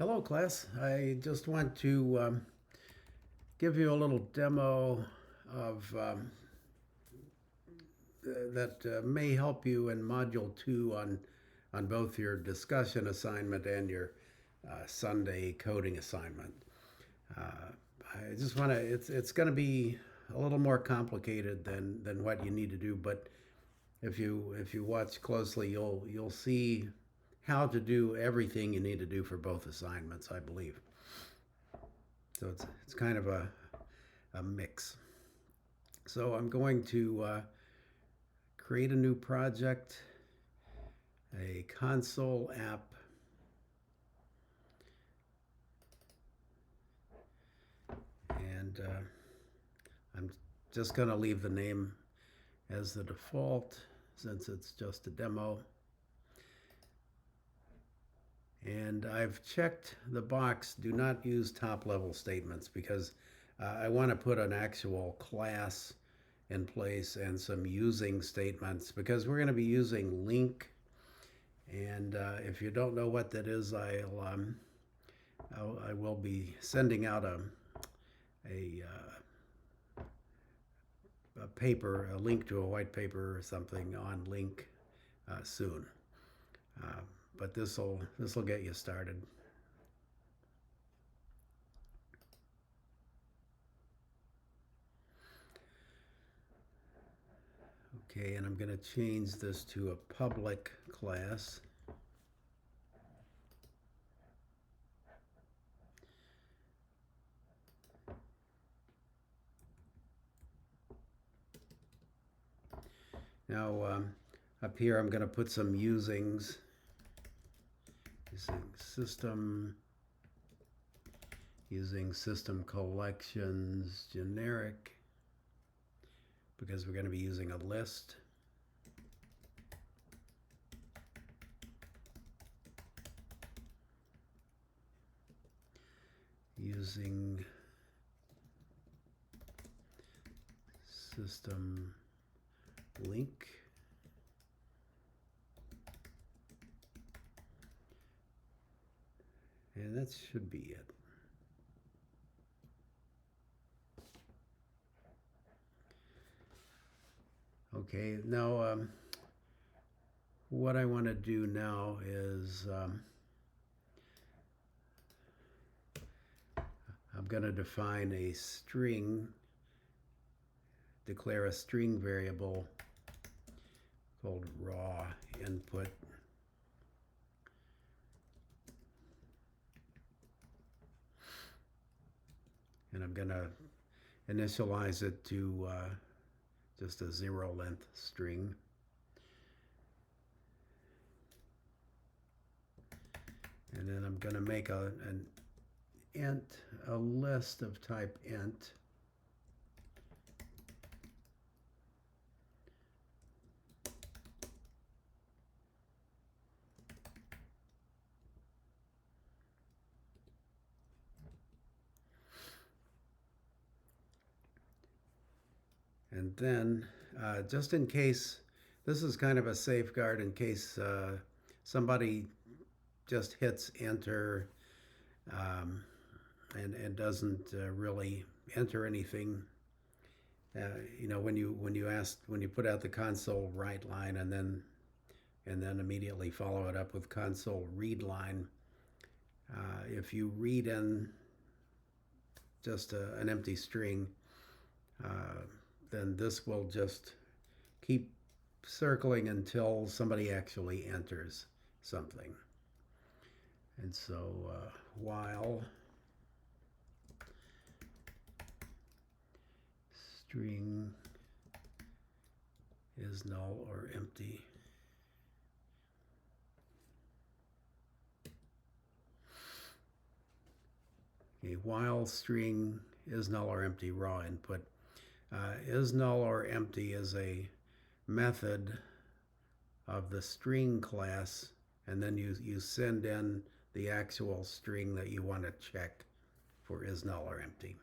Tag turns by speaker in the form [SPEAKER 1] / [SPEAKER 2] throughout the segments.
[SPEAKER 1] Hello, class. I just want to give you a little demo of that may help you in Module 2 on both your discussion assignment and your Sunday coding assignment. Uh, I just want to, it's going to be a little more complicated than what you need to do, but if you watch closely, you'll see how to do everything you need to do for both assignments, I believe. So it's kind of a mix. So I'm going to create a new project, a console app, and I'm just going to leave the name as the default since it's just a demo. And I've checked the box, do not use top level statements, because I want to put an actual class in place and some using statements, because we're going to be using LINQ. And if you don't know what that is, I will be sending out a, a paper, a link to a white paper or something on LINQ soon. Uh, but this'll get you started. Okay, and I'm going to change this to a public class. Now, up here, I'm going to put some usings. Using system collections generic, because we're going to be using a list. Using system LINQ. And that should be it. Okay, now what I want to do now is I'm going to define a string, declare a string variable called raw input. And I'm going to initialize it to just a 0 length string. And then I'm going to make an int, a list of type int. And then, just in case, this is kind of a safeguard in case somebody just hits enter and doesn't really enter anything. When you put out the console write line and then immediately follow it up with console read line, if you read in just an empty string, then this will just keep circling until somebody actually enters something. And so while string is null or empty, okay, while string is null or empty raw input, is null or empty is a method of the string class, and then you send in the actual string that you want to check for is null or empty.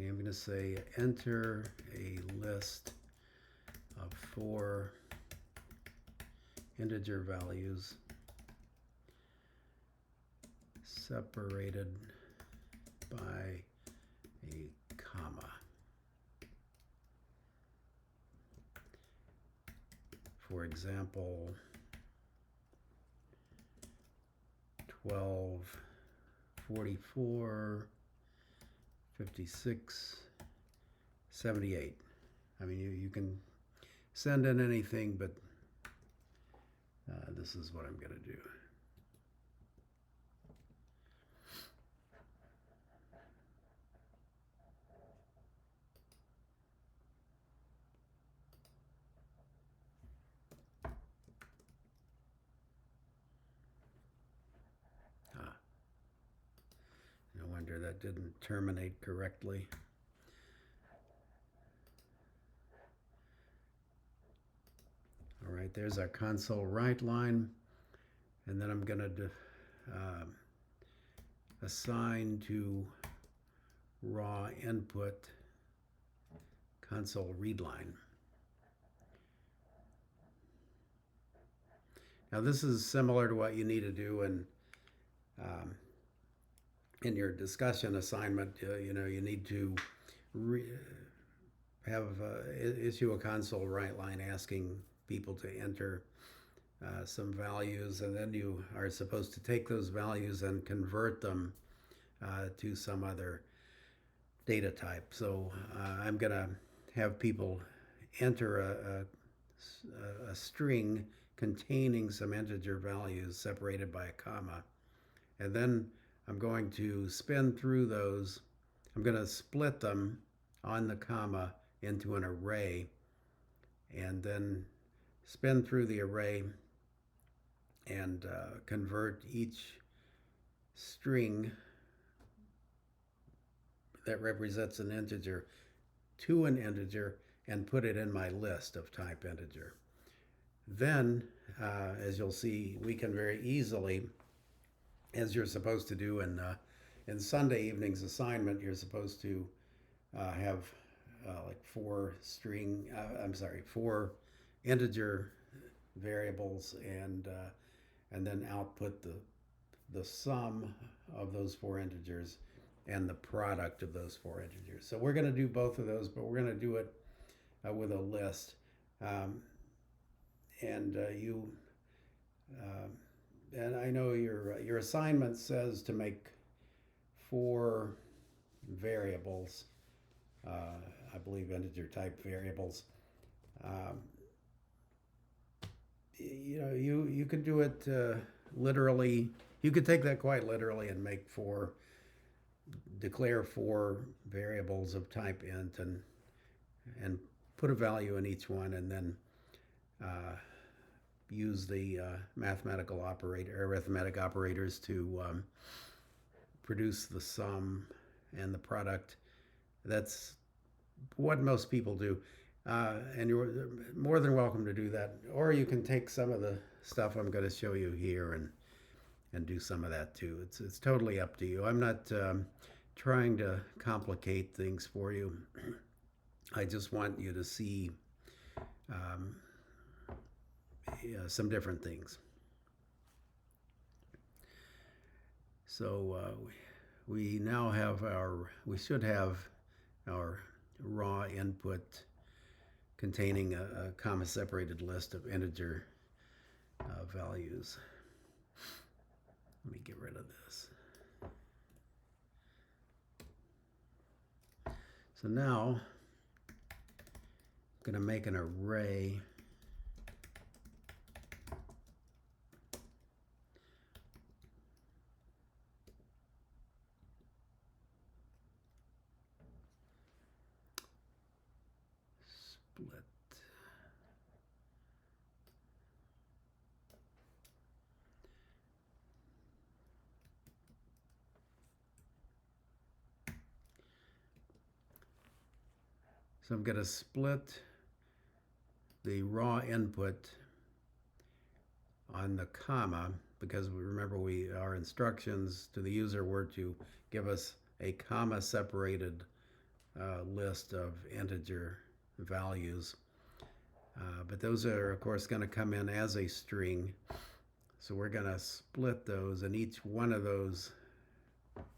[SPEAKER 1] Okay, I'm going to say enter a list of 4 integer values separated by a comma. For example, 12, 44, 56, 78. I mean, you can send in anything, but this is what I'm going to do. No wonder that didn't terminate correctly. All right, there's our console write line. And then I'm going to assign to raw input console read line. Now this is similar to what you need to do in your discussion assignment. You need to issue a console write line asking people to enter some values, and then you are supposed to take those values and convert them to some other data type. So I'm going to have people enter a string containing some integer values separated by a comma, and then I'm going to spin through those. I'm going to split them on the comma into an array, and then spin through the array and convert each string that represents an integer to an integer and put it in my list of type integer. Then, as you'll see, we can very easily, as you're supposed to do in Sunday evening's assignment, you're supposed to have like 4 integer variables, and then output the sum of those 4 integers and the product of those 4 integers. So we're going to do both of those, but we're going to do it with a list. And I know your assignment says to make 4 variables, I believe integer type variables. You could do it literally. You could take that quite literally and declare 4 variables of type int and put a value in each one, and then use the arithmetic operators to produce the sum and the product. That's what most people do. And you're more than welcome to do that. Or you can take some of the stuff I'm going to show you here and do some of that too. It's totally up to you. I'm not trying to complicate things for you. I just want you to see some different things. So we should have our raw input containing a comma separated list of integer values. Let me get rid of this. So now I'm going to make an array split. So I'm going to split the raw input on the comma, because remember our instructions to the user were to give us a comma separated list of integer values. But those are, of course, going to come in as a string. So we're going to split those, and each one of those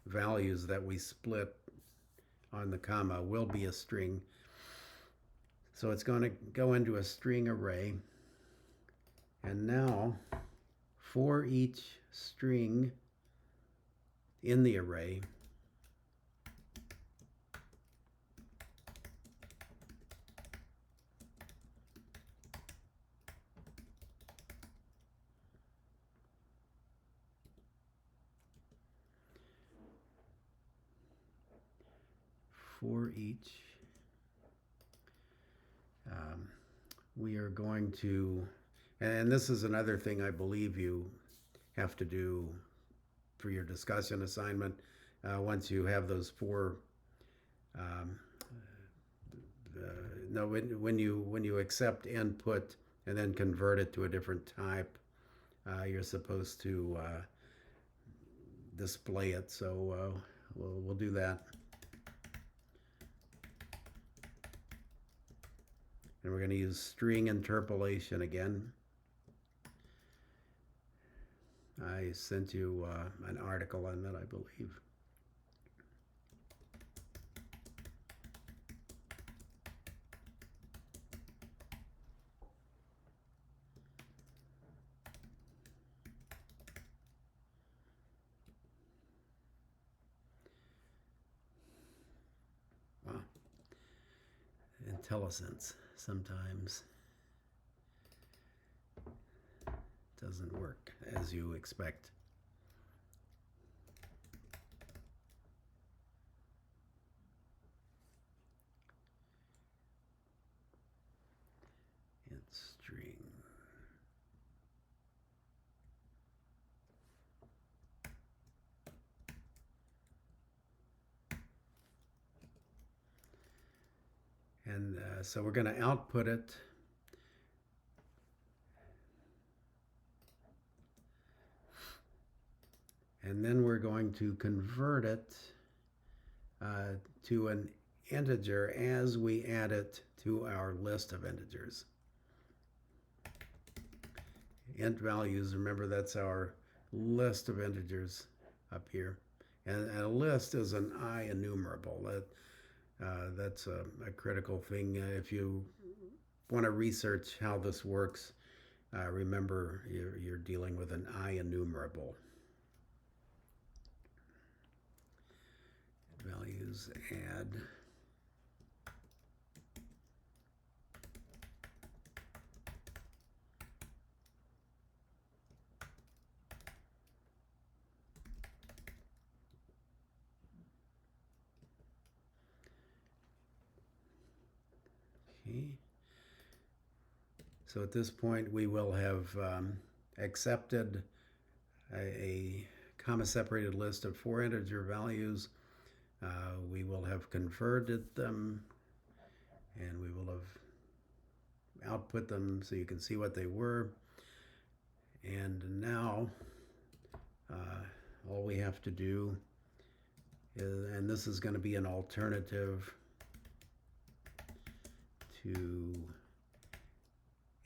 [SPEAKER 1] values that we split on the comma will be a string. So it's going to go into a string array. And now, for each string in the array, we are going to, and this is another thing I believe you have to do for your discussion assignment. Once you have those four, no, when you accept input and then convert it to a different type, you're supposed to display it. So we'll do that. And we're going to use string interpolation again. I sent you an article on that, I believe. Wow. IntelliSense sometimes doesn't work as you expect. It's string. And so we're going to output it. And then we're going to convert it to an integer as we add it to our list of integers. Int values, remember that's our list of integers up here. And a list is an I enumerable. That's a critical thing. If you want to research how this works, remember you're dealing with an I enumerable. Values add. Okay. So at this point, we will have accepted a comma-separated list of 4 integer values. We will have converted them, and we will have output them so you can see what they were. And now, all we have to do is, and this is going to be an alternative to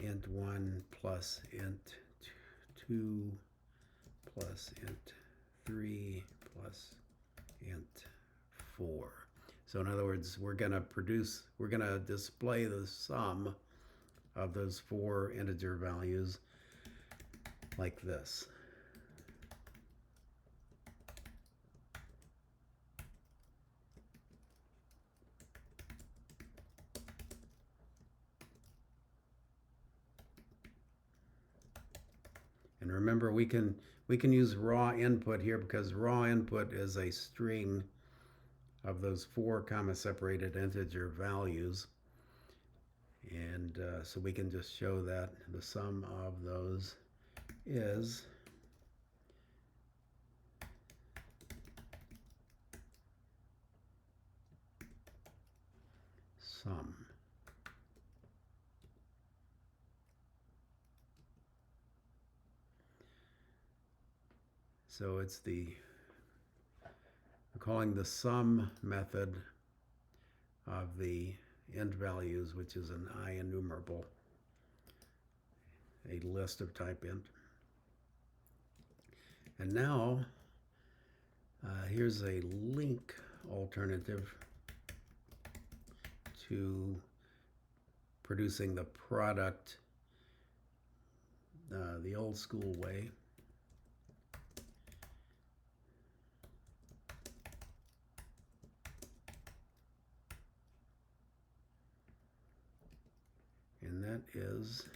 [SPEAKER 1] int1 plus int2 plus int3 plus int4. So in other words, we're going to display the sum of those 4 integer values like this. And remember, we can use raw input here because raw input is a string of those 4 comma-separated integer values. And so we can just show that the sum of those is sum. So it's we're calling the sum method of the int values, which is an IEnumerable, a list of type int. And now, here's a link alternative to producing the product the old school way. And that is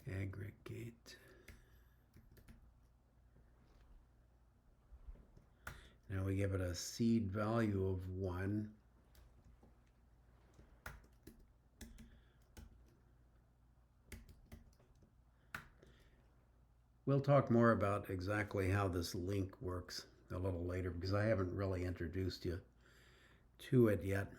[SPEAKER 1] aggregate. Now we give it a seed value of 1. We'll talk more about exactly how this link works a little later, because I haven't really introduced you to it yet.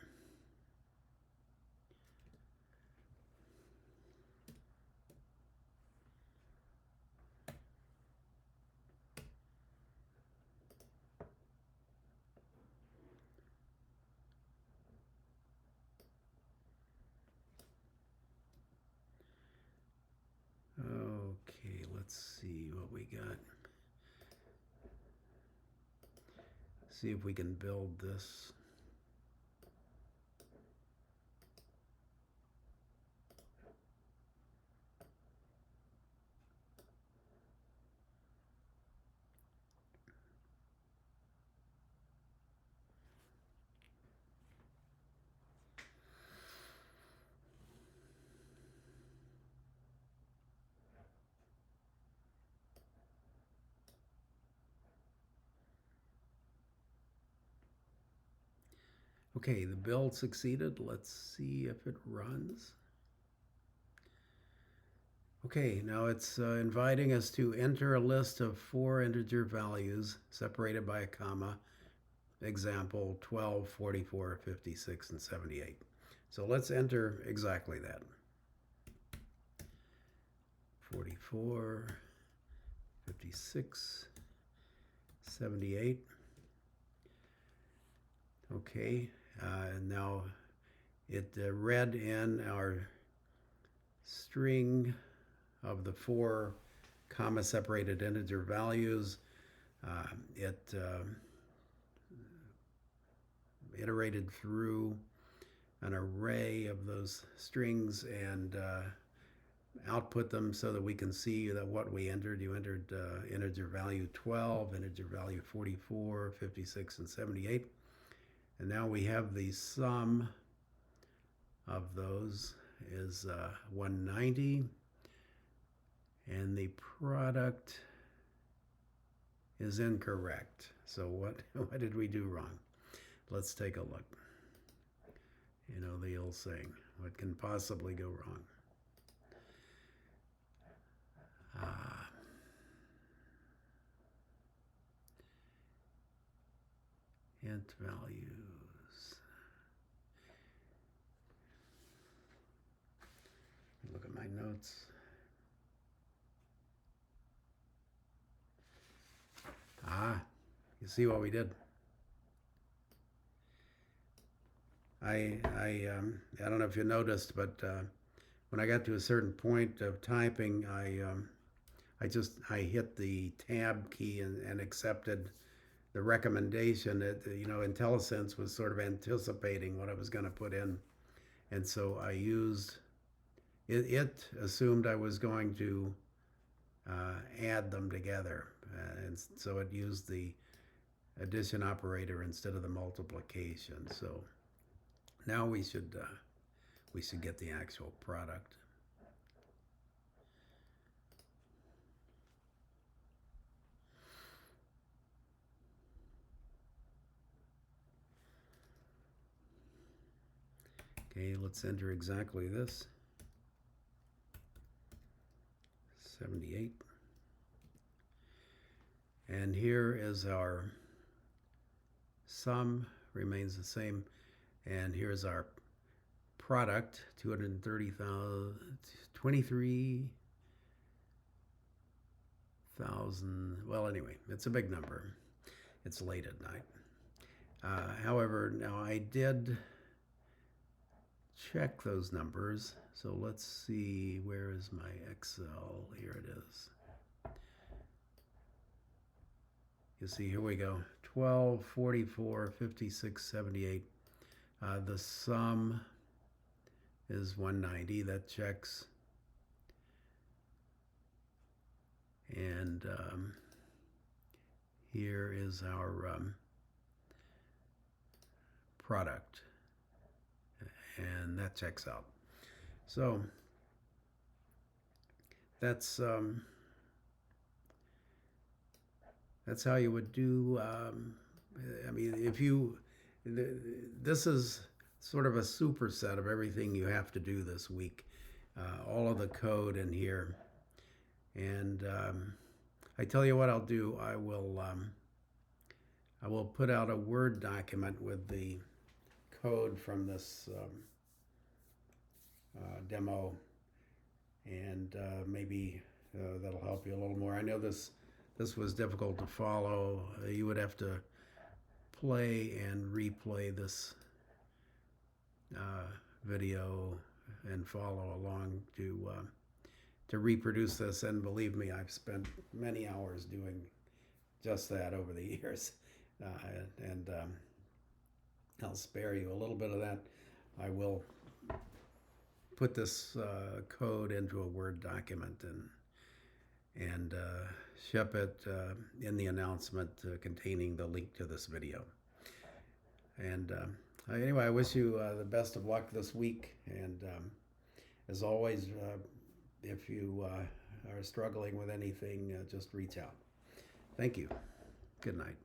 [SPEAKER 1] Okay, let's see what we got. See if we can build this. Okay, the build succeeded. Let's see if it runs. Okay, now it's inviting us to enter a list of 4 integer values separated by a comma. Example 12, 44, 56, and 78. So let's enter exactly that. 44, 56, 78. Okay, and now it read in our string of the 4 comma separated integer values. It iterated through an array of those strings and output them so that we can see that what we entered. You entered integer value 12, integer value 44, 56, and 78. And now we have the sum of those is 190. And the product is incorrect. So what did we do wrong? Let's take a look. You know the old saying, what can possibly go wrong? Int values. Look at my notes. You see what we did? I don't know if you noticed, but when I got to a certain point of typing, I hit the tab key and accepted the recommendation that, IntelliSense was sort of anticipating what I was going to put in. And so I used, it assumed I was going to add them together. And so it used the addition operator instead of the multiplication. So now we should get the actual product. Okay, let's enter exactly this. 78. And here is our sum, remains the same. And here's our product, 230,000, 23,000. Well, anyway, it's a big number. It's late at night. However, now I did check those numbers. So let's see, where is my Excel? Here it is. You see, here we go. 12, 44, 56, 78. The sum is 190. That checks. And here is our product. And that checks out. So that's how you would do. I mean, this is sort of a superset of everything you have to do this week. All of the code in here, and I tell you what I'll do. I will put out a Word document with the code from this demo, and maybe that'll help you a little more. I know this was difficult to follow. You would have to play and replay this video and follow along to reproduce this. And believe me, I've spent many hours doing just that over the years. And I'll spare you a little bit of that. I will put this code into a Word document and ship it in the announcement containing the link to this video. And anyway, I wish you the best of luck this week. And as always, if you are struggling with anything, just reach out. Thank you. Good night.